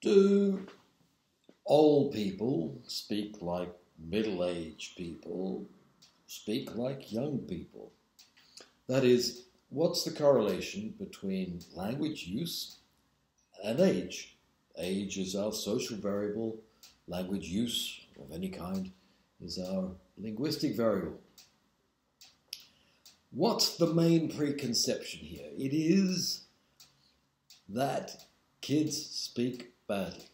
Do old people speak like middle-aged people, speak like young people? That is, what's the correlation between language use and age? Age is our social variable. Language use of any kind is our linguistic variable. What's the main preconception here? It is that kids speak badly.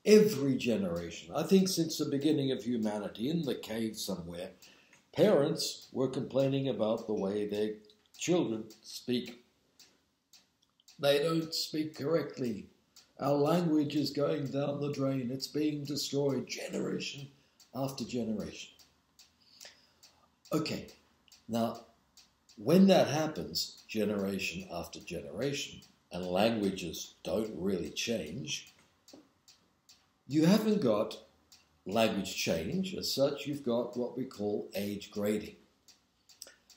Every generation, I think since the beginning of humanity, in the cave somewhere, parents were complaining about the way their children speak. They don't speak correctly. Our language is going down the drain. It's being destroyed generation after generation. Okay, now, when that happens, generation after generation, and languages don't really change, you haven't got language change as such. You've got what we call age grading.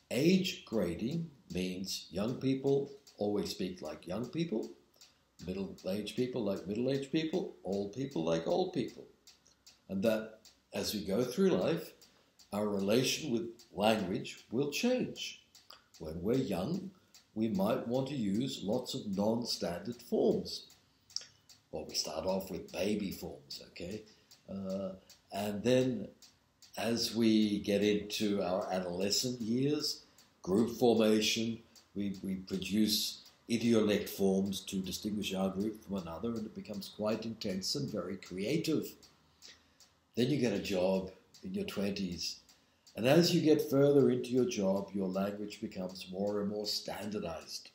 Age grading means young people always speak like young people, middle-aged people like middle-aged people, old people like old people. And that as we go through life, our relation with language will change. When we're young, we might want to use lots of non-standard forms. Well, we start off with baby forms, okay? And then as we get into our adolescent years, group formation, we produce idiolect forms to distinguish our group from another, and it becomes quite intense and very creative. Then you get a job in your 20s, and as you get further into your job, your language becomes more and more standardized.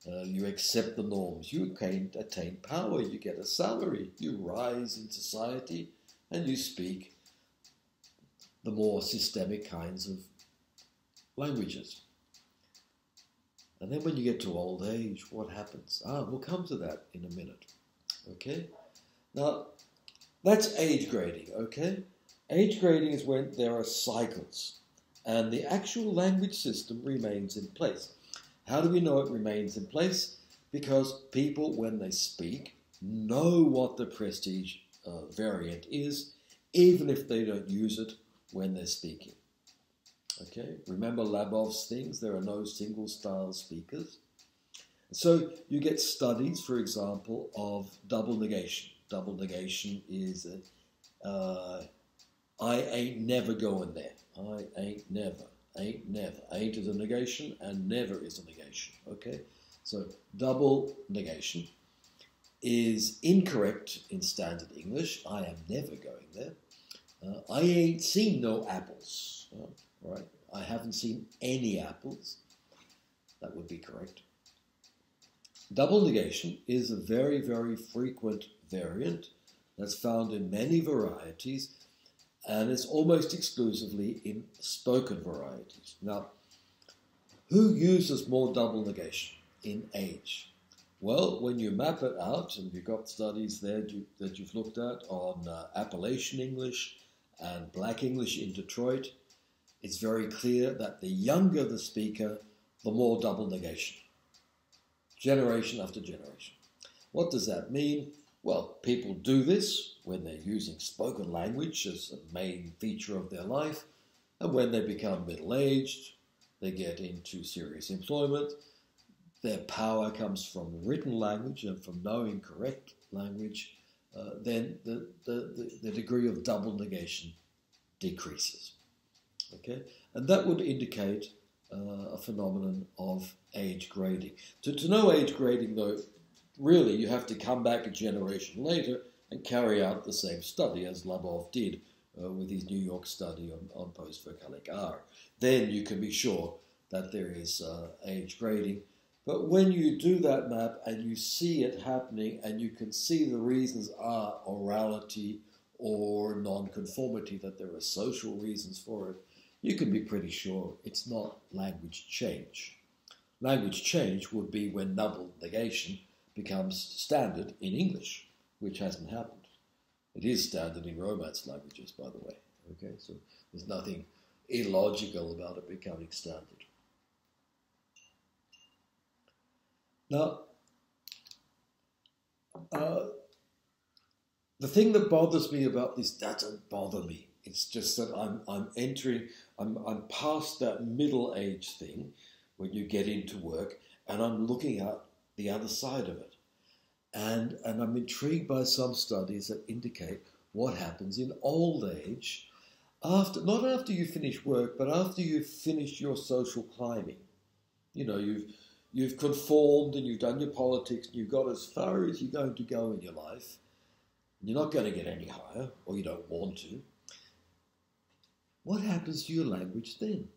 You accept the norms, you attain power, you get a salary, you rise in society, and you speak the more systemic kinds of languages. And then when you get to old age, what happens? We'll come to that in a minute, okay? Now, that's age grading, okay? Age grading is when there are cycles, and the actual language system remains in place. How do we know it remains in place? Because people, when they speak, know what the prestige variant is, even if they don't use it when they're speaking. Okay, remember Labov's things, there are no single style speakers. So you get studies, for example, of double negation. Double negation is I ain't never going there. I ain't never. Ain't never. Ain't is a negation and never is a negation. Okay? So double negation is incorrect in standard English. I am never going there. I ain't seen no apples. Right? I haven't seen any apples. That would be correct. Double negation is a very, very frequent variant that's found in many varieties, and it's almost exclusively in spoken varieties. Now, who uses more double negation in age? Well, when you map it out, and you've got studies there that you've looked at on Appalachian English and Black English in Detroit, it's very clear that the younger the speaker, the more double negation. Generation after generation. What does that mean? Well, people do this when they're using spoken language as a main feature of their life, and when they become middle-aged, they get into serious employment. Their power comes from written language and from knowing correct language. Then the degree of double negation decreases. Okay, and that would indicate a phenomenon of age grading. To know age grading, though, really you have to come back a generation later and carry out the same study as Labov did with his New York study on post-vocalic R. Then you can be sure that there is age grading. But when you do that map and you see it happening and you can see the reasons are orality or non-conformity, that there are social reasons for it, you can be pretty sure it's not language change. Language change would be when double negation becomes standard in English, which hasn't happened. It is standard in Romance languages, by the way. Okay, so there's nothing illogical about it becoming standard. Now, the thing that bothers me about this doesn't bother me. It's just that I'm past that middle age thing when you get into work, and I'm looking at the other side of it. And I'm intrigued by some studies that indicate what happens in old age, not after you finish work, but after you've finished your social climbing. You know, you've conformed and you've done your politics and you've got as far as you're going to go in your life. You're not going to get any higher, or you don't want to. What happens to your language then?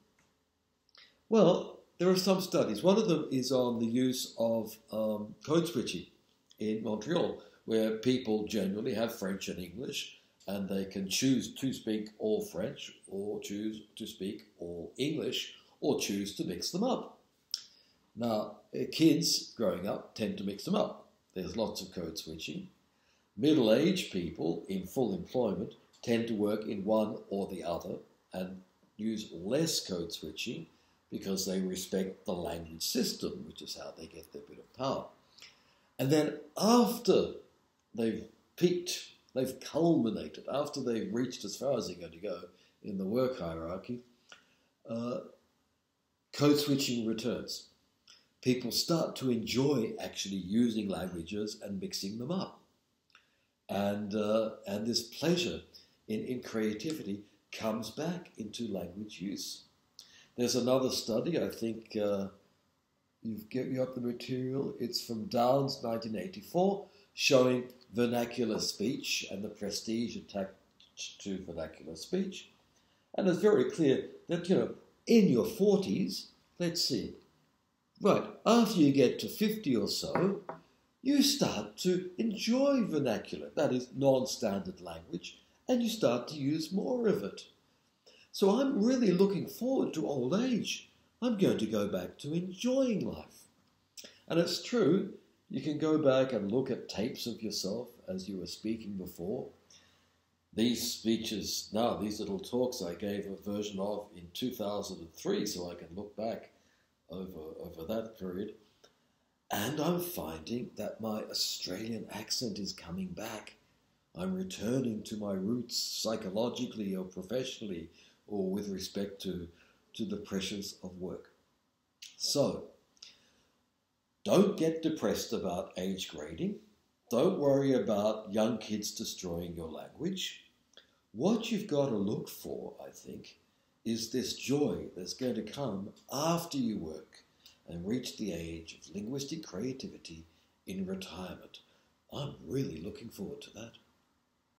Well, there are some studies. One of them is on the use of code switching in Montreal, where people generally have French and English, and they can choose to speak all French, or choose to speak all English, or choose to mix them up. Now, kids growing up tend to mix them up. There's lots of code switching. Middle-aged people in full employment tend to work in one or the other and use less code switching because they respect the language system, which is how they get their bit of power. And then after they've peaked, they've culminated, after they've reached as far as they're going to go in the work hierarchy, code switching returns. People start to enjoy actually using languages and mixing them up. And this pleasure in creativity comes back into language use. There's another study, I think you got the material, it's from Downes, 1984, showing vernacular speech and the prestige attached to vernacular speech. And it's very clear that, in your 40s, let's see, right, after you get to 50 or so, you start to enjoy vernacular, that is non-standard language, and you start to use more of it. So I'm really looking forward to old age. I'm going to go back to enjoying life. And it's true, you can go back and look at tapes of yourself as you were speaking before. These speeches, now these little talks I gave a version of in 2003, so I can look back over that period. And I'm finding that my Australian accent is coming back. I'm returning to my roots psychologically or professionally or with respect to the pressures of work. So, don't get depressed about age grading. Don't worry about young kids destroying your language. What you've got to look for, I think, is this joy that's going to come after you work and reach the age of linguistic creativity in retirement. I'm really looking forward to that.